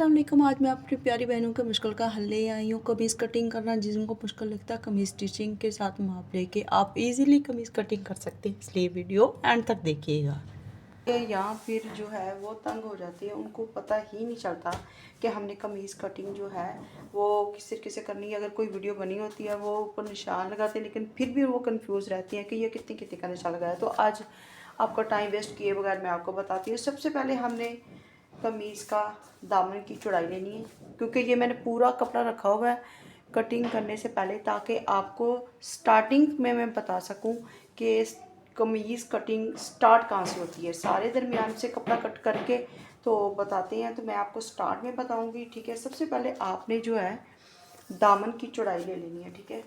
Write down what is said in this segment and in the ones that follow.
अस्सलाम वालेकुम। आज मैं अपनी प्यारी बहनों के मुश्किल का हल ले आई हूँ। कमीज़ कटिंग करना जिनको मुश्किल लगता है, कमीज़ स्टिचिंग के साथ माप लेके आप इजीली कमीज़ कटिंग कर सकते हैं, इसलिए वीडियो एंड तक देखिएगा। या फिर जो है वो तंग हो जाती है, उनको पता ही नहीं चलता कि हमने कमीज़ कटिंग जो है वो किस तरीके से करनी है। अगर कोई वीडियो बनी होती है वो ऊपर निशान लगाते हैं, लेकिन फिर भी वो कंफ्यूज रहती हैं कि ये कितने कितने का निशान लगाया। तो आज आपका टाइम वेस्ट किए बगैर मैं आपको बताती हूँ। सबसे पहले हमने कमीज़ का दामन की चौड़ाई लेनी है, क्योंकि ये मैंने पूरा कपड़ा रखा हुआ है कटिंग करने से पहले, ताकि आपको स्टार्टिंग में मैं बता सकूं कि कमीज़ कटिंग स्टार्ट कहाँ से होती है। सारे दरमियान से कपड़ा कट करके तो बताते हैं, तो मैं आपको स्टार्ट में बताऊंगी। ठीक है, सबसे पहले आपने जो है दामन की चौड़ाई ले लेनी है। ठीक है,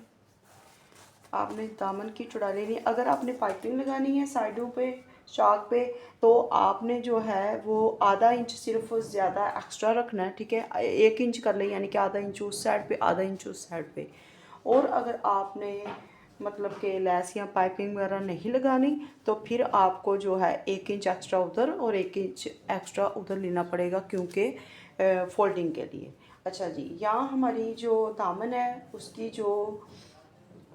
आपने दामन की चौड़ाई लेनी है। अगर आपने पाइपिंग लगानी है साइडों पे चाक पे, तो आपने जो है वो आधा इंच सिर्फ ज़्यादा एक्स्ट्रा रखना है। ठीक है, 1 इंच कर लें, यानी कि आधा इंच उस साइड पे आधा इंच उस साइड पे। और अगर आपने मतलब कि लेस या पाइपिंग वगैरह नहीं लगानी, तो फिर आपको जो है 1 इंच एक्स्ट्रा उधर और 1 इंच एक्स्ट्रा उधर लेना पड़ेगा, क्योंकि फोल्डिंग के लिए। अच्छा जी, यहाँ हमारी जो दामन है उसकी जो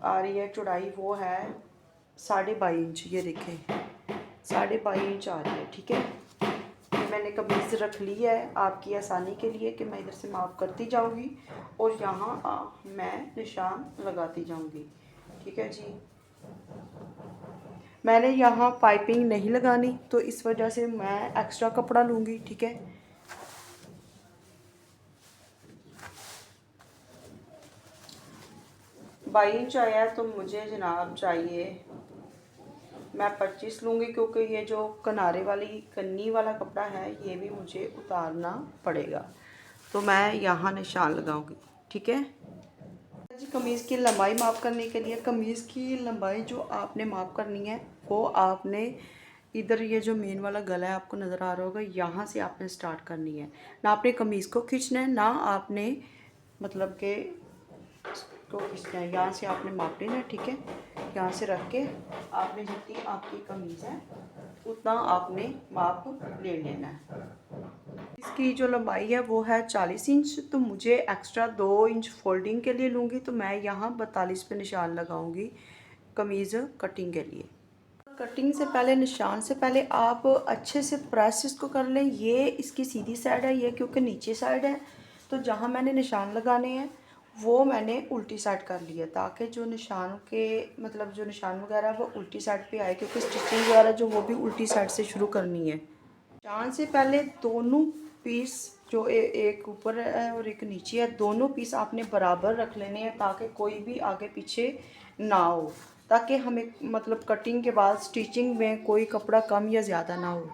आ रही है चौड़ाई वो है 22.5 इंच। ये देखें 22.5 इंच आ रही है। ठीक है, ये मैंने कमीज़ रख ली है आपकी आसानी के लिए कि मैं इधर से माप करती जाऊंगी और यहाँ मैं निशान लगाती जाऊंगी। ठीक है जी, मैंने यहाँ पाइपिंग नहीं लगानी, तो इस वजह से मैं एक्स्ट्रा कपड़ा लूँगी। ठीक है, 22 इंच आया है, तो मुझे जनाब चाहिए मैं 25 लूँगी, क्योंकि ये जो किनारे वाली कन्नी वाला कपड़ा है ये भी मुझे उतारना पड़ेगा, तो मैं यहाँ निशान लगाऊंगी। ठीक है जी, कमीज़ की लंबाई माप करने के लिए कमीज़ की लंबाई जो आपने माप करनी है वो आपने इधर ये जो मेन वाला गला है आपको नज़र आ रहा होगा, यहाँ से आपने स्टार्ट करनी है। ना आपने कमीज़ को खींचना है, ना आपने मतलब के को खींचना है। यहाँ से आपने माप लेना है। ठीक है, यहाँ से रख के आपने जितनी आपकी कमीज़ है उतना आपने माप ले लेना है। इसकी जो लंबाई है वो है 40 इंच, तो मुझे एक्स्ट्रा 2 इंच फोल्डिंग के लिए लूँगी, तो मैं यहाँ 42 पे निशान लगाऊंगी कमीज़ कटिंग के लिए। कटिंग से पहले, निशान से पहले आप अच्छे से प्रेस इसको कर लें। ये इसकी सीधी साइड है, ये क्योंकि नीचे साइड है, तो जहाँ मैंने निशान लगाने हैं वो मैंने उल्टी साइड कर लिया, ताकि जो निशान के मतलब जो निशान वगैरह वो उल्टी साइड पे आए, क्योंकि स्टिचिंग वगैरह जो वो भी उल्टी साइड से शुरू करनी है। निशान से पहले दोनों पीस जो एक ऊपर है और एक नीचे है, दोनों पीस आपने बराबर रख लेने हैं, ताकि कोई भी आगे पीछे ना हो, ताकि हमें मतलब कटिंग के बाद स्टिचिंग में कोई कपड़ा कम या ज़्यादा ना हो।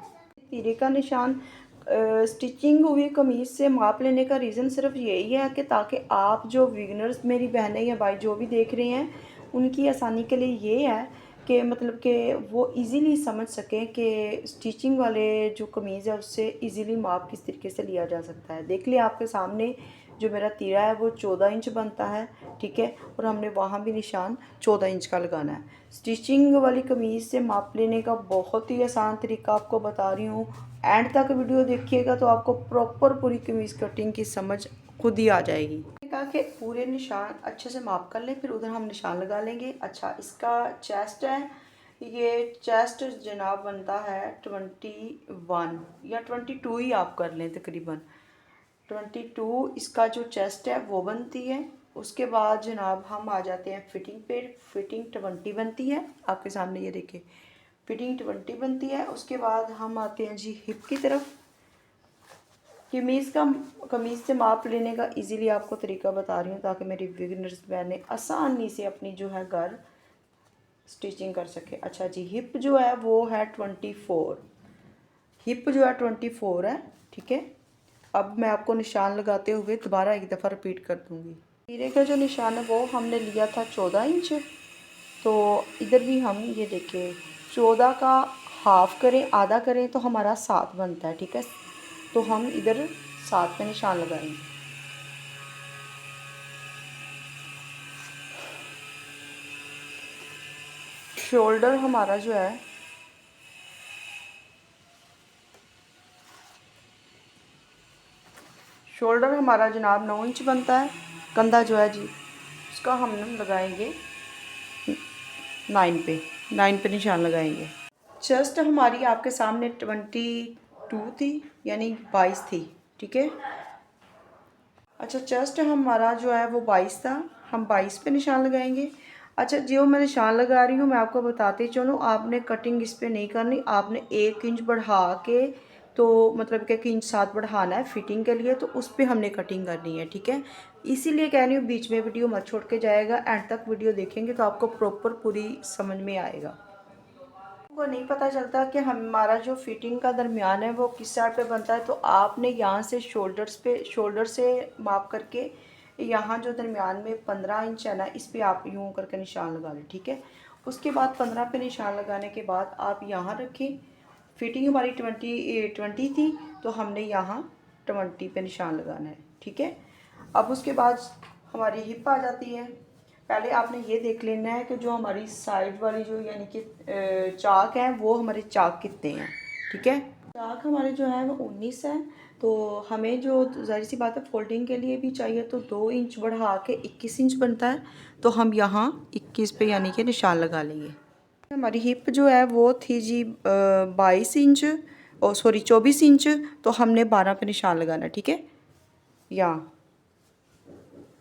तीरे का निशान स्टिचिंग हुई कमीज़ से माप लेने का रीज़न सिर्फ यही है कि ताकि आप जो बिगनर्स मेरी बहनें या भाई जो भी देख रहे हैं उनकी आसानी के लिए ये है कि मतलब कि वो इजीली समझ सकें कि स्टिचिंग वाले जो कमीज़ है उससे इजीली माप किस तरीके से लिया जा सकता है। देख लिया आपके सामने जो मेरा तीरा है वो 14 इंच बनता है। ठीक है, और हमने वहाँ भी निशान 14 इंच का लगाना है। स्टिचिंग वाली कमीज़ से माप लेने का बहुत ही आसान तरीका आपको बता रही हूँ, एंड तक वीडियो देखिएगा तो आपको प्रॉपर पूरी कमीज़ कटिंग की समझ खुद ही आ जाएगी। कहा कि पूरे निशान अच्छे से माप कर लें, फिर उधर हम निशान लगा लेंगे। अच्छा, इसका चेस्ट है, ये चेस्ट जनाब बनता है 21 या 22 ही आप कर लें, तकरीबन 22 इसका जो चेस्ट है वो बनती है। उसके बाद जनाब हम आ जाते हैं फिटिंग पे। फिटिंग 20 बनती है, आपके सामने ये देखिए फिटिंग 20 बनती है। उसके बाद हम आते हैं जी हिप की तरफ। कमीज़ से माप लेने का इजीली आपको तरीका बता रही हूँ, ताकि मेरी बिगिनर्स बहनें आसानी से अपनी जो है घर स्टिचिंग कर सके। अच्छा जी, हिप जो है वो है 24, हिप जो है 24 है। ठीक है, अब मैं आपको निशान लगाते हुए दोबारा एक दफ़ा रिपीट कर दूँगी। तीरे का जो निशान है वो हमने लिया था 14 इंच, तो इधर भी हम ये देखें 14 का हाफ करें, आधा करें तो हमारा 7 बनता है। ठीक है, तो हम इधर 7 पे निशान लगाएंगे। शोल्डर हमारा जो है शोल्डर हमारा जनाब 9 इंच बनता है, कंधा जो है जी उसका हम लगाएंगे 9 पे निशान लगाएंगे। चेस्ट हमारी आपके सामने 22 थी, यानी 22 थी, ठीक है। अच्छा, चेस्ट हमारा जो है वो 22 था, हम 22 पे निशान लगाएंगे। अच्छा, जो मैं निशान लगा रही हूँ मैं आपको बताती चलूँ, आपने कटिंग इस पर नहीं करनी, आपने 1 इंच बढ़ा के, तो मतलब कि 1 इंच 7 बढ़ाना है फिटिंग के लिए, तो उस पर हमने कटिंग करनी है, ठीक है। इसीलिए कह रही हूँ बीच में वीडियो मत छोड़ के जाएगा, एंड तक वीडियो देखेंगे तो आपको प्रॉपर पूरी समझ में आएगा। को नहीं पता चलता कि हमारा जो फिटिंग का दरमियान है वो किस साइड पे बनता है, तो आपने यहाँ से शोल्डर से माप करके यहाँ जो दरमियान में 15 इंच है ना, इस पे आप यूँ करके निशान लगा लें, ठीक है। उसके बाद 15 पे निशान लगाने के बाद आप यहाँ रखें। फिटिंग हमारी 20 थी, तो हमने यहाँ 20 पे निशान लगाना है, ठीक है। अब उसके बाद हमारी हिप आ जाती है। पहले आपने ये देख लेना है कि जो हमारी साइड वाली जो यानी कि चाक है वो हमारे चाक कितने हैं, ठीक है। चाक हमारे जो है वो 19 है, तो हमें जो ज़ाहिर सी बात है फोल्डिंग के लिए भी चाहिए, तो 2 इंच बढ़ा के 21 इंच बनता है, तो हम यहाँ 21 पे यानी कि निशान लगा लेंगे। हमारी हिप जो है वो थी जी 22 इंच, ओ सॉरी 24 इंच, तो हमने 12 पे निशान लगाना, ठीक है। यहाँ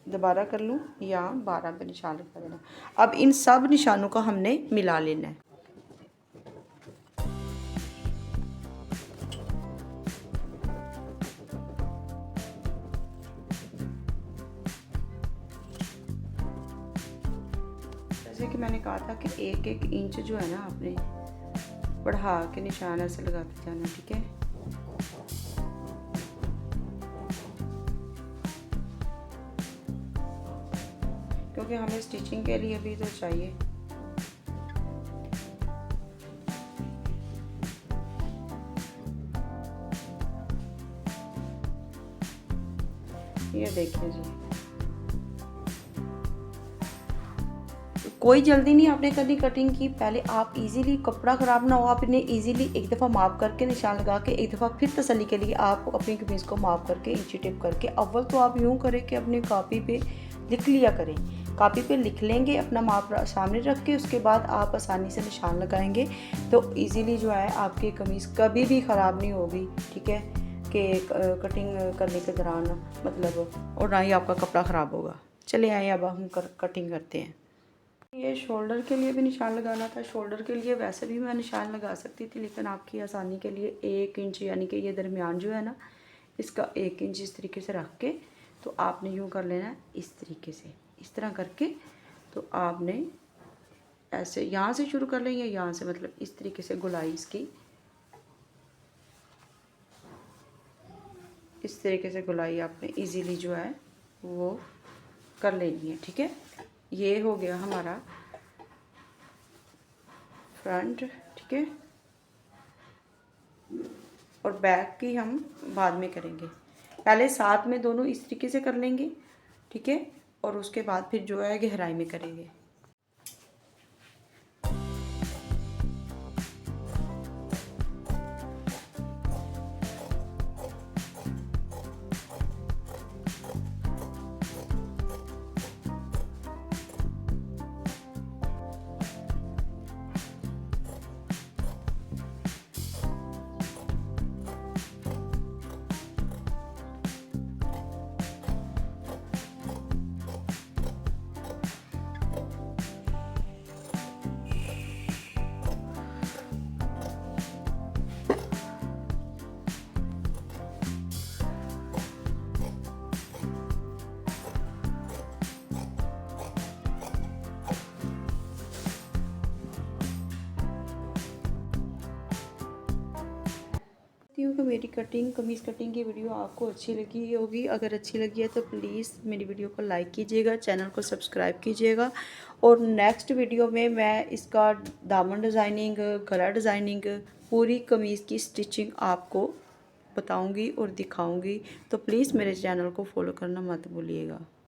दोबारा कर लूँ, यहाँ 12 पे निशान लगा देना। अब इन सब निशानों को हमने मिला लेना है। जैसे कि मैंने कहा था कि 1-1 इंच जो है ना आपने बढ़ा के निशान ऐसे लगाते जाना, ठीक है। क्योंकि हमें स्टिचिंग के लिए भी तो चाहिए। ये देखिए जी, कोई जल्दी नहीं आपने करनी कटिंग की। पहले आप इजीली, कपड़ा ख़राब ना हो, आपने इजीली एक दफ़ा माप करके निशान लगा के एक दफ़ा फिर तसल्ली के लिए आप अपनी कमीज़ को माप करके इंची टेप करके, अव्वल तो आप यूँ करें कि अपनी कॉपी पे लिख लिया करें। कॉपी पे लिख लेंगे अपना माप सामने रख के, उसके बाद आप आसानी से निशान लगाएंगे तो ईज़िली जो है आपकी कमीज़ कभी भी ख़राब नहीं होगी, ठीक है। कि कटिंग करने के दौरान मतलब, और ना ही आपका कपड़ा ख़राब होगा। चले आए अब हम कटिंग करते हैं। ये शोल्डर के लिए भी निशान लगाना था। शोल्डर के लिए वैसे भी मैं निशान लगा सकती थी, लेकिन आपकी आसानी के लिए 1 इंच यानी कि ये दरमियान जो है ना, इसका 1 इंच इस तरीके से रख के, तो आपने यूँ कर लेना है इस तरीके से, इस तरह करके, तो आपने ऐसे यहाँ से शुरू कर लेंगे, यहाँ से मतलब इस तरीके से गुलाई इसकी, इस तरीके से गुलाई आपने इजीली जो है वो कर लेनी है, ठीक है। ये हो गया हमारा फ्रंट, ठीक है। और बैक की हम बाद में करेंगे, पहले साथ में दोनों इस तरीके से कर लेंगे, ठीक है। और उसके बाद फिर जो है गहराई में करेंगे। हूँ कि मेरी कमीज़ कटिंग की वीडियो आपको अच्छी लगी होगी। अगर अच्छी लगी है तो प्लीज़ मेरी वीडियो को लाइक कीजिएगा, चैनल को सब्सक्राइब कीजिएगा। और नेक्स्ट वीडियो में मैं इसका दामन डिज़ाइनिंग, गला डिज़ाइनिंग, पूरी कमीज़ की स्टिचिंग आपको बताऊंगी और दिखाऊंगी, तो प्लीज़ मेरे चैनल को फॉलो करना मत भूलिएगा।